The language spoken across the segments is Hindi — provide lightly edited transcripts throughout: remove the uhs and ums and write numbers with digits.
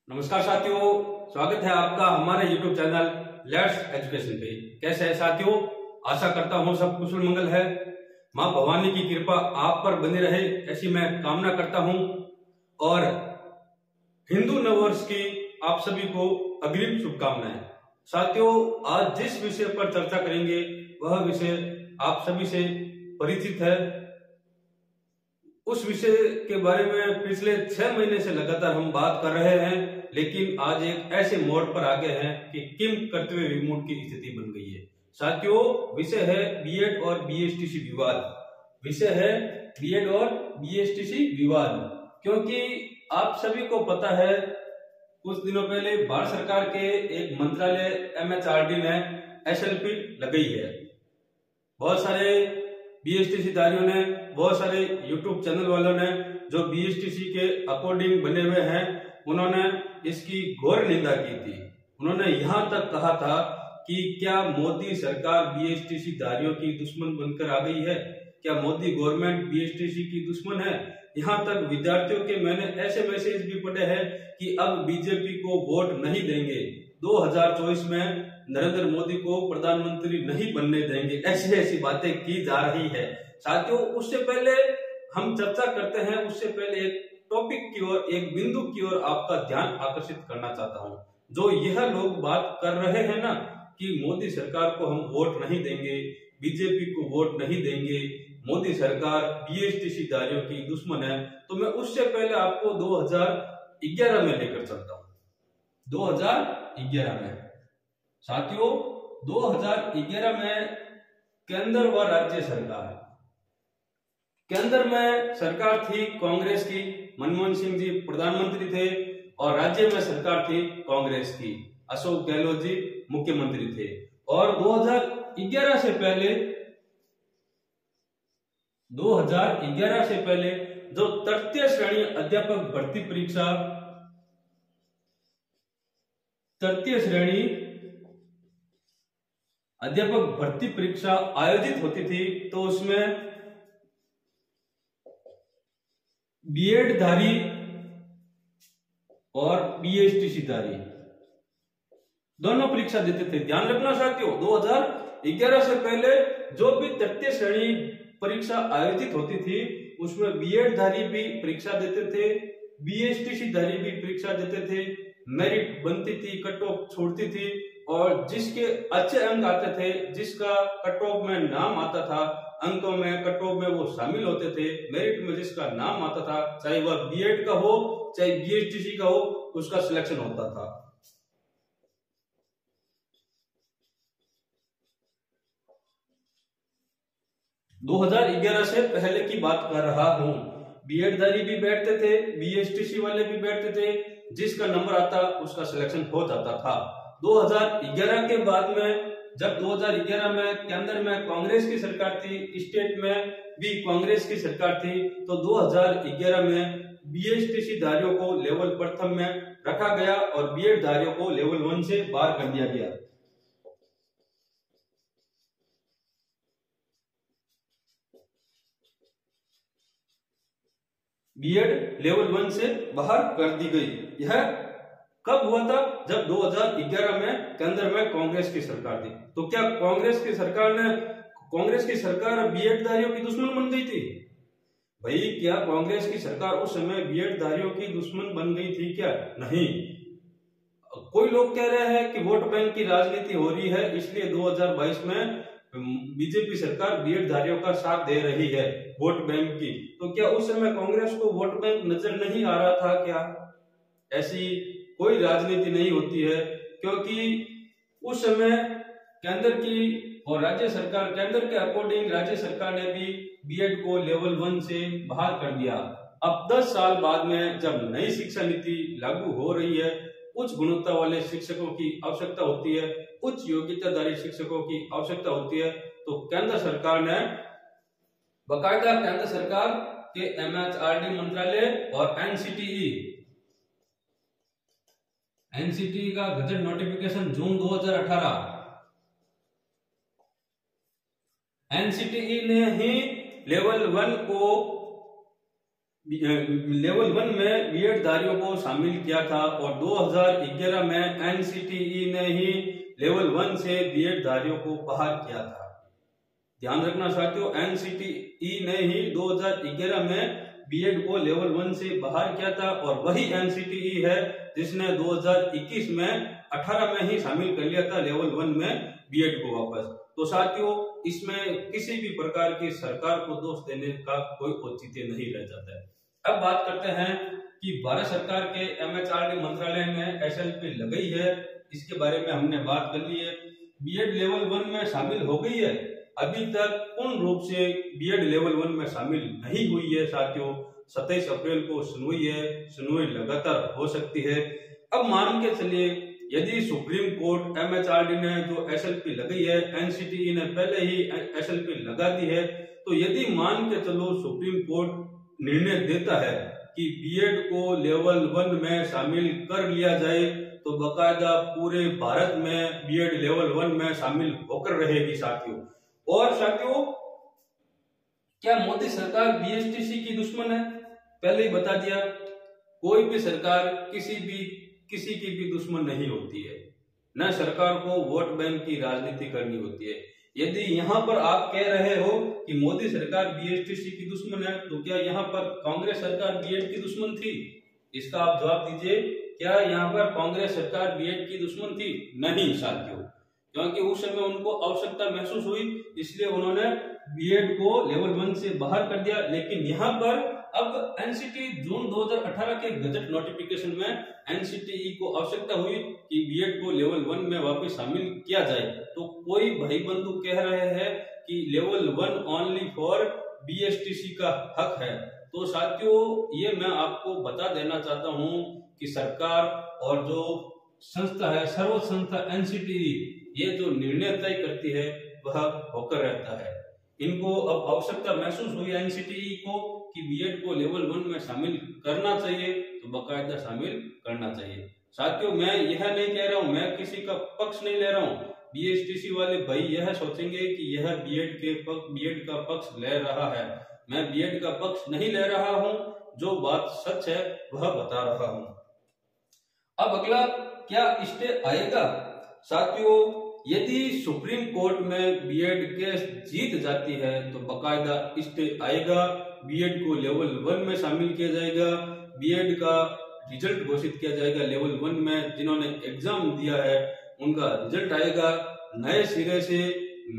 नमस्कार साथियों, स्वागत है आपका हमारे YouTube चैनल लेट्स एजुकेशन पे। कैसे है साथियों? आशा करता हूँ सब कुशल मंगल है। माँ भवानी की कृपा आप पर बनी रहे ऐसी मैं कामना करता हूँ और हिंदू नववर्ष की आप सभी को अग्रिम शुभकामनाएं। साथियों, आज जिस विषय पर चर्चा करेंगे वह विषय आप सभी से परिचित है। उस विषय के बारे में पिछले 6 महीने से लगातार हम बात कर रहे हैं, लेकिन आज एक ऐसे मोड़ पर आ गए हैं कि किम कर्तव्य विमूढ़ की स्थिति बन गई है। साथियों, विषय है बीएड और बीएसटीसी विवाद। विषय है बीएड और बीएसटीसी विवाद, क्योंकि आप सभी को पता है कुछ दिनों पहले भारत सरकार के एक मंत्रालय एमएचआरडी ने एसएलपी लगाई है। बहुत सारे बीएसटीसी धारियों ने, बहुत सारे यूट्यूब चैनल वालों ने जो बीएसटीसी के अकॉर्डिंग बने हुए हैं, उन्होंने इसकी घोर निंदा की थी। उन्होंने यहां तक कहा था कि क्या मोदी सरकार बीएसटीसी धारियों की दुश्मन बनकर आ गई है? क्या मोदी गवर्नमेंट बीएसटीसी की दुश्मन है? यहां तक विद्यार्थियों के मैंने ऐसे मैसेज भी पढ़े हैं कि अब बीजेपी को वोट नहीं देंगे, 2024 में नरेंद्र मोदी को प्रधानमंत्री नहीं बनने देंगे, ऐसी ऐसी बातें की जा रही है। साथियों, उससे पहले हम चर्चा करते हैं, उससे पहले एक टॉपिक की ओर, एक बिंदु की ओर आपका ध्यान आकर्षित करना चाहता हूं। जो यह लोग बात कर रहे हैं ना कि मोदी सरकार को हम वोट नहीं देंगे, बीजेपी को वोट नहीं देंगे, मोदी सरकार बीएसटीसी धारियों की दुश्मन है, तो मैं उससे पहले आपको 2011 में लेकर चलता हूं। 2011 में साथियों, 2011 में केंद्र व राज्य सरकार, केंद्र में सरकार थी कांग्रेस की, मनमोहन सिंह जी प्रधानमंत्री थे, और राज्य में सरकार थी कांग्रेस की, अशोक गहलोत जी मुख्यमंत्री थे। और 2011 से पहले जो तृतीय श्रेणी अध्यापक भर्ती परीक्षा, तृतीय श्रेणी अध्यापक भर्ती परीक्षा आयोजित होती थी, तो उसमें बीएड धारी और बीएसटीसी धारी दोनों परीक्षा देते थे। ध्यान रखना साथियों, 2011 से पहले जो भी तृतीय श्रेणी परीक्षा आयोजित होती थी उसमें बीएड धारी भी परीक्षा देते थे, बीएसटीसी धारी भी परीक्षा देते थे। मेरिट बनती थी, कट ऑफ छोड़ती थी, और जिसके अच्छे अंक आते थे, जिसका कट ऑफ में नाम आता था, अंकों में कट ऑफ में वो शामिल होते थे, मेरिट में जिसका नाम आता था, चाहे वह बीएड का हो चाहे बीएसटीसी का हो, उसका सिलेक्शन होता था। दो 2011 से पहले की बात कर रहा हूं। बीएड धारी भी बैठते थे, बीएसटीसी वाले भी बैठते थे, जिसका नंबर आता उसका सिलेक्शन हो जाता था। 2011 के बाद में, जब 2011 में केंद्र में कांग्रेस की सरकार थी, स्टेट में भी कांग्रेस की सरकार थी, तो 2011 में बीएसटीसी धारियों को लेवल प्रथम में रखा गया और बीएड धारियों को लेवल 1 से बाहर कर दिया गया। बीएड लेवल 1 से बाहर कर दी गई। यह कब हुआ था? जब 2011 में केंद्र में कांग्रेस की सरकार थी। तो क्या कांग्रेस की सरकार बीएड धारियों की दुश्मन बन गई थी? भाई, क्या कांग्रेस की सरकार उस समय बीएड धारियों की दुश्मन बन गई थी? क्या नहीं। कोई लोग कह रहे हैं कि वोट बैंक की राजनीति हो रही है, इसलिए 2022 में बीजेपी सरकार बीएड धारियों का साथ दे रही है वोट बैंक की। तो क्या उस समय कांग्रेस को वोट बैंक नजर नहीं आ रहा था? क्या ऐसी कोई राजनीति नहीं होती है, क्योंकि उस समय केंद्र की और राज्य सरकार, केंद्र के अकॉर्डिंग राज्य सरकार ने भी बीएड को लेवल 1 से बाहर कर दिया। अब 10 साल बाद में जब नई शिक्षा नीति लागू हो रही है, उच्च गुणवत्ता वाले शिक्षकों की आवश्यकता होती है, उच्च योग्यताधारी शिक्षकों की आवश्यकता होती है, तो केंद्र सरकार ने बकायदा केंद्र सरकार के एमएचआरडी मंत्रालय और एनसीटी का गजट नोटिफिकेशन जून 2018, एनसीटी ने ही लेवल 1 को लेवल 1 में बीएड धारियों को शामिल किया था और 2011 में एनसीटीई ने ही लेवल 1 से बीएड धारियों को बाहर किया था। ध्यान रखना साथियों, एनसीटीई ने ही 2011 में बीएड को लेवल 1 से बाहर किया था और वही एनसीटीई है जिसने 2021 में 18 में ही शामिल कर लिया था लेवल 1 में बीएड को वापस। तो साथियों, इसमें किसी भी प्रकार की सरकार को दोष देने का कोई औचित्य नहीं रह जाता है। अब बात करते हैं कि भारत सरकार के एमएचआरडी मंत्रालय ने एसएलपी लगाई है, इसके बारे में हमने बात कर ली है। बीएड लेवल 1 में शामिल हो गई है, अभी तक पूर्ण रूप से बीएड लेवल 1 में शामिल नहीं हुई है साथियों। 27 अप्रैल को सुनवाई है, सुनवाई लगातार हो सकती है। अब मान के चलिए यदि सुप्रीम कोर्ट एमएचआरडी ने जो एसएलपी लगाई है, एनसीटीई ने पहले ही एसएलपी लगा दी है, तो यदि मान के चलो सुप्रीम कोर्ट निर्णय देता है कि बीएड को लेवल 1 में शामिल कर लिया जाए, तो बकायदा पूरे भारत में बीएड लेवल 1 में शामिल होकर रहेगी साथियों। और साथियों, क्या मोदी सरकार बीएसटीसी की दुश्मन है? पहले ही बता दिया, कोई भी सरकार किसी की भी दुश्मन नहीं होती है, न सरकार को वोट बैंक की राजनीति करनी होती है। यदि यहाँ पर आप कह रहे हो कि मोदी सरकार बीएसटीसी की दुश्मन है, तो क्या यहाँ पर कांग्रेस सरकार बीएड की दुश्मन थी? इसका आप जवाब दीजिए, क्या यहाँ पर कांग्रेस सरकार बीएड की दुश्मन थी? नहीं साथियों, क्योंकि उस समय उनको आवश्यकता महसूस हुई, इसलिए उन्होंने बीएड को लेवल 1 से बाहर कर दिया। लेकिन यहाँ पर अब एनसीटी जून 2018 के गजट नोटिफिकेशन में एनसीटीई को आवश्यकता हुई कि बीएड को लेवल 1 में वापस शामिल किया जाए, तो कोई भाई बंधु कह रहे हैं कि लेवल 1 ओनली फॉर बीएसटीसी का हक है। तो साथियों, ये मैं आपको बता देना चाहता हूं कि सरकार और जो संस्था है, सर्वोच्च संस्था एनसीटीई, ये जो निर्णय तय करती है वह होकर रहता है। इनको अब आवश्यकता महसूस हुई एनसीटीई को कि बीएड को लेवल 1 में शामिल करना चाहिए, तो बाकायदा शामिल करना चाहिए। साथियों, मैं यह नहीं कह रहा हूं, मैं किसी का पक्ष नहीं ले रहा हूं। बीएसटीसी वाले भाई यह सोचेंगे कि यह बीएड का पक्ष ले रहा है, मैं बीएड का पक्ष नहीं ले रहा हूं, जो बात सच है वह बता रहा हूं। अब अगला क्या स्टे आएगा? साथियों, यदि सुप्रीम कोर्ट में बीएड केस जीत जाती है तो बकायदा स्टे आएगा, बीएड को लेवल 1 में शामिल किया जाएगा, बीएड का रिजल्ट घोषित किया जाएगा। लेवल 1 में जिन्होंने एग्जाम दिया है उनका रिजल्ट आएगा, नए सिरे से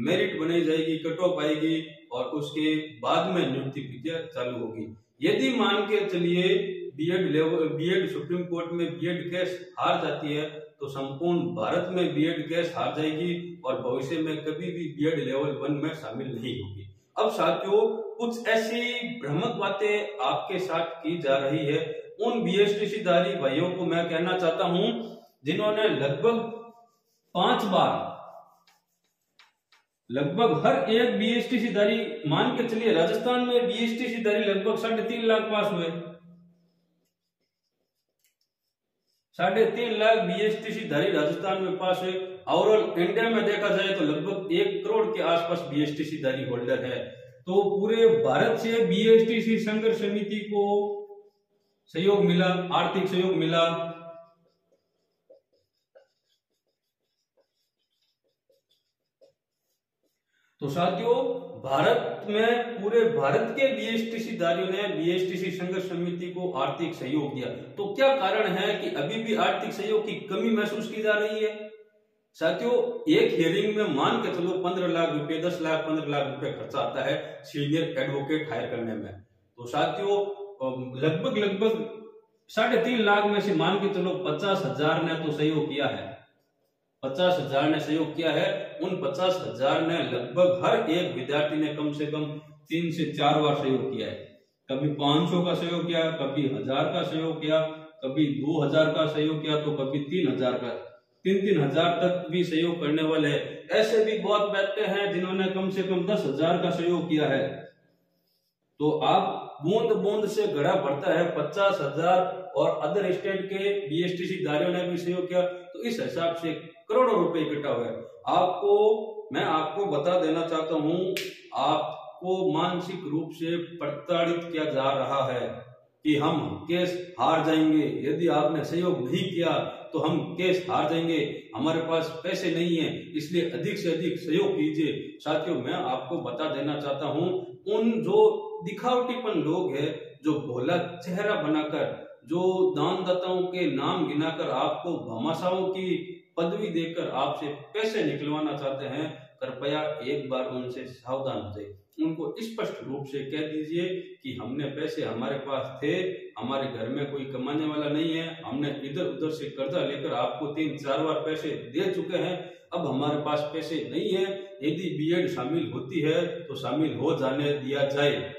मेरिट बनाई जाएगी, कट ऑफ आएगी और उसके बाद में नियुक्ति प्रक्रिया चालू होगी। यदि मान के चलिए बीएड सुप्रीम कोर्ट में बीएड केस हार जाती है, तो संपूर्ण भारत में बीएड केस हार जाएगी और भविष्य में कभी भी बीएड लेवल 1 में शामिल नहीं होगी। अब साथियों, कुछ ऐसी भ्रामक बातें आपके साथ की जा रही है। उन बीएसटीसी धारी भाइयों को मैं कहना चाहता हूं जिन्होंने लगभग हर एक बीएसटीसी धारी, मान के चलिए राजस्थान में बीएसटीसी धारी लगभग 3.5 लाख पास हुए, 3.5 लाख बीएसटीसी धारी राजस्थान में पास हुए। ओवरऑल इंडिया में देखा जाए तो लगभग 1 करोड़ के आसपास बीएसटीसी धारी होल्डर है। तो पूरे भारत से बीएसटीसी संघर्ष समिति को सहयोग मिला, आर्थिक सहयोग मिला। तो साथियों, भारत में पूरे भारत के बीएसटीसी धारियों ने बीएसटीसी संघर्ष समिति को आर्थिक सहयोग दिया। तो क्या कारण है कि अभी भी आर्थिक सहयोग की कमी महसूस की जा रही है? साथियों, एक हियरिंग में मान के चलो 15 लाख रुपए, 10 लाख 15 लाख रुपए खर्चा आता है सीनियर एडवोकेट हायर करने में। तो साथियों, लगभग 3.5 लाख में से मान के चलो 50,000 ने तो सहयोग किया है, 50,000 ने सहयोग किया है। उन 50,000 ने लगभग हर एक विद्यार्थी ने कम से कम 3 से 4 बार सहयोग किया है। कभी 500 का सहयोग किया, कभी 1000 का सहयोग किया, कभी 2000 का सहयोग किया, तो कभी 3000 का, 3,000 तक भी सहयोग करने वाले हैं। ऐसे भी बहुत बैठते हैं जिन्होंने कम से कम 10,000 का सहयोग किया है। तो आप बूंद बूंद से घड़ा भरता है, 50,000 और अदर स्टेट के बीएसटीसी धारियों ने भी सहयोग किया, तो इस हिसाब से करोड़ों रुपए इकट्ठा हुए। मैं आपको बता देना चाहता हूं, आपको मानसिक रूप से प्रताड़ित किया जा रहा है। कि हम केस हार जाएंगे, यदि आपने सहयोग नहीं किया तो हम केस हार जाएंगे, हमारे पास पैसे नहीं है, इसलिए अधिक से अधिक सहयोग कीजिए। साथियों, मैं आपको बता देना चाहता हूं, उन जो दिखावटीपन लोग हैं, जो भोला चेहरा बनाकर, जो दानदाताओं के नाम गिनाकर आपको भामाशाहों की पदवी देकर आपसे पैसे निकलवाना चाहते हैं, कृपया एक बार उनसे सावधान हो जाइए। उनको स्पष्ट रूप से कह दीजिए कि हमने पैसे हमारे पास थे, हमारे घर में कोई कमाने वाला नहीं है, हमने इधर उधर से कर्जा लेकर आपको 3-4 बार पैसे दे चुके हैं, अब हमारे पास पैसे नहीं है, यदि बीएड शामिल होती है तो शामिल हो जाने दिया जाए,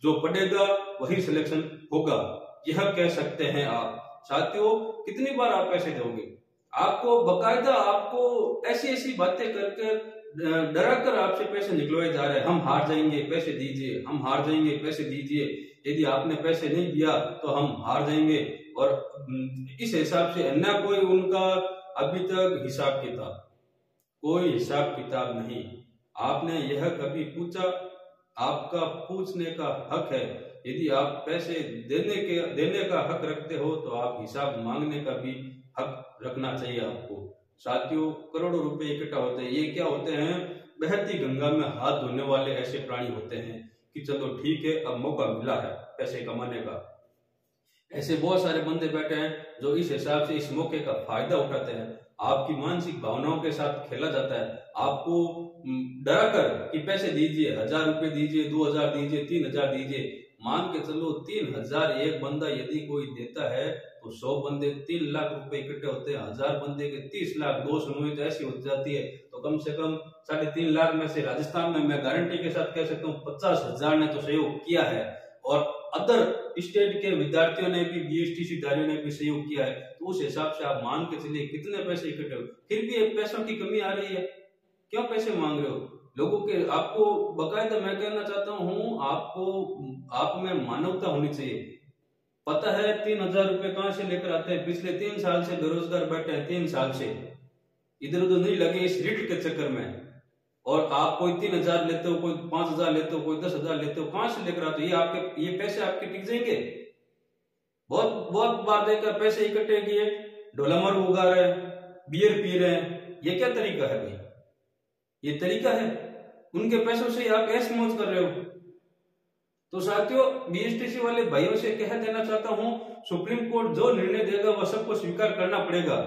जो पढ़ेगा वही सिलेक्शन होगा, यह कह सकते हैं आप। साथियों, कितनी बार आप पैसे दोगे? आपको बकायदा आपको ऐसी ऐसी बातें करके डरा कर आपसे पैसे निकलवाए जा रहे हैं, हम हार जाएंगे पैसे दीजिए, हम हार जाएंगे पैसे दीजिए, यदि आपने पैसे नहीं दिया तो हम हार जाएंगे। और इस हिसाब से न कोई उनका अभी तक हिसाब किताब, कोई हिसाब किताब नहीं। आपने यह कभी पूछा? आपका पूछने का हक है, यदि आप पैसे देने का हक रखते हो तो आप हिसाब मांगने का भी हक रखना चाहिए आपको। साथियों, करोड़ों रुपए इकट्ठा होते हैं, ये क्या होते हैं? बहती गंगा में हाथ धोने वाले ऐसे प्राणी होते हैं कि चलो ठीक है, अब मौका मिला है पैसे कमाने का। ऐसे बहुत सारे बंदे बैठे हैं जो इस हिसाब से इस मौके का फायदा उठाते हैं। आपकी मानसिक भावनाओं के साथ खेला जाता है, आपको डरा कर कि पैसे दीजिए, 1000 रुपए दीजिए, 2000 दीजिए, 3000 दीजिए। मान के चलो 3000 एक बंदा यदि कोई देता है तो 100 बंदे 3 लाख रुपए इकट्ठे होते हैं, 1000 बंदे के 30 लाख, 2 समूह ऐसी हो जाती है, तो कम से कम 3.5 लाख में से राजस्थान में मैं गारंटी के साथ कह सकता हूँ 50,000 ने तो सहयोग किया है, और अदर स्टेट के विद्यार्थियों ने भी, बीएसटीसी धारियों ने भी सहयोग किया है। तो उस हिसाब से आप मान के चलिए कितने पैसे इकट्ठे हो। फिर भी पैसों की कमी आ रही है, क्यों पैसे मांग रहे हो लोगों के? आपको बकायदा मैं कहना चाहता हूँ, आप में मानवता होनी चाहिए। पता है 3000 रुपए कहां से लेकर आते हैं? पिछले 3 साल से बेरोजगार बैठे हैं, 3 साल से इधर उधर नहीं लगे इस रिट के चक्कर में, और आप कोई 3000 लेते हो, कोई 5000 लेते हो, कोई 10,000 लेते हो, कहां से लेकर आते हो? ये पैसे आपके टिक जाएंगे? बहुत बार देकर पैसे इकट्ठे किए, ढोलामर उगा रहे हैं, बियर पी रहे हैं, ये क्या तरीका है भाई? ये तरीका है? उनके पैसों से आप ऐसे मौज कर रहे हो। तो साथियों, बीएसटीसी वाले भाइयों से कह देना चाहता हूं, सुप्रीम कोर्ट जो निर्णय देगा वह सबको स्वीकार करना पड़ेगा।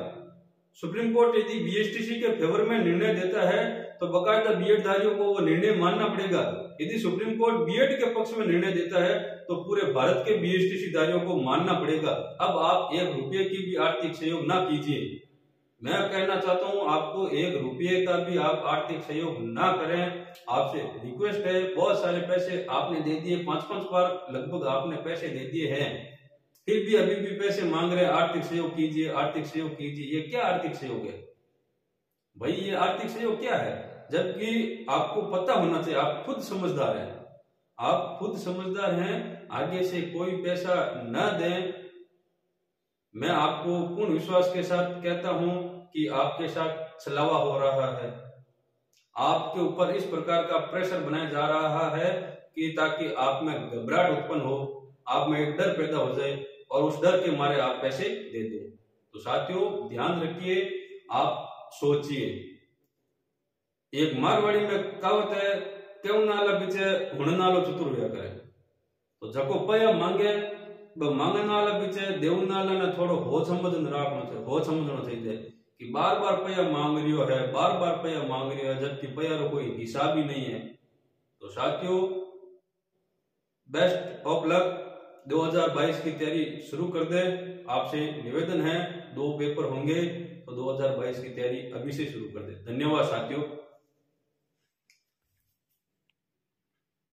सुप्रीम कोर्ट यदि बीएसटीसी के फेवर में निर्णय देता है तो बकायदा बीएड धारियों को वो निर्णय मानना पड़ेगा। यदि सुप्रीम कोर्ट बीएड के पक्ष में निर्णय देता है तो पूरे भारत के बीएसटीसी धारियों को मानना पड़ेगा। अब आप 1 रुपये की भी आर्थिक सहयोग ना कीजिए। मैं कहना चाहता हूं, आपको 1 रुपये का भी आप आर्थिक सहयोग ना करें, आपसे रिक्वेस्ट है। बहुत सारे पैसे आपने दे दिए, 5-5 बार लगभग आपने पैसे दे दिए हैं, फिर भी अभी भी पैसे मांग रहे हैं, आर्थिक सहयोग कीजिए, आर्थिक सहयोग कीजिए। ये क्या आर्थिक सहयोग है भाई? ये आर्थिक सहयोग क्या है? जबकि आपको पता होना चाहिए, आप खुद समझदार हैं, आप खुद समझदार हैं, आगे से कोई पैसा न दें। मैं आपको पूर्ण विश्वास के साथ कहता हूं कि आपके साथ छलावा हो रहा है, आपके ऊपर इस प्रकार का प्रेशर बनाया जा रहा है कि ताकि आप में घबराहट उत्पन्न हो, आप में एक डर पैदा हो जाए और उस डर के मारे आप पैसे दे दें। तो साथियों, ध्यान रखिए, आप सोचिए। एक मारवाड़ी में कहावत है, क्यों नाला बीचे हुण नालो चतुर हुआ करे। तो जको पया मांगे मांगने वाला बीचे देव नाला ने थोड़ो हो समझन राखनो छे, हो समझनो चाहिए कि बार बार पया मांग रियो है, बार बार पया मांग रियो है, जबकि पया रो कोई हिसाब ही नहीं है। तो साथियों, बेस्ट ऑफ लक। 2022 की तैयारी शुरू कर दे, आपसे निवेदन है। 2 पेपर होंगे तो 2022 की तैयारी अभी से शुरू कर दे। धन्यवाद साथियों।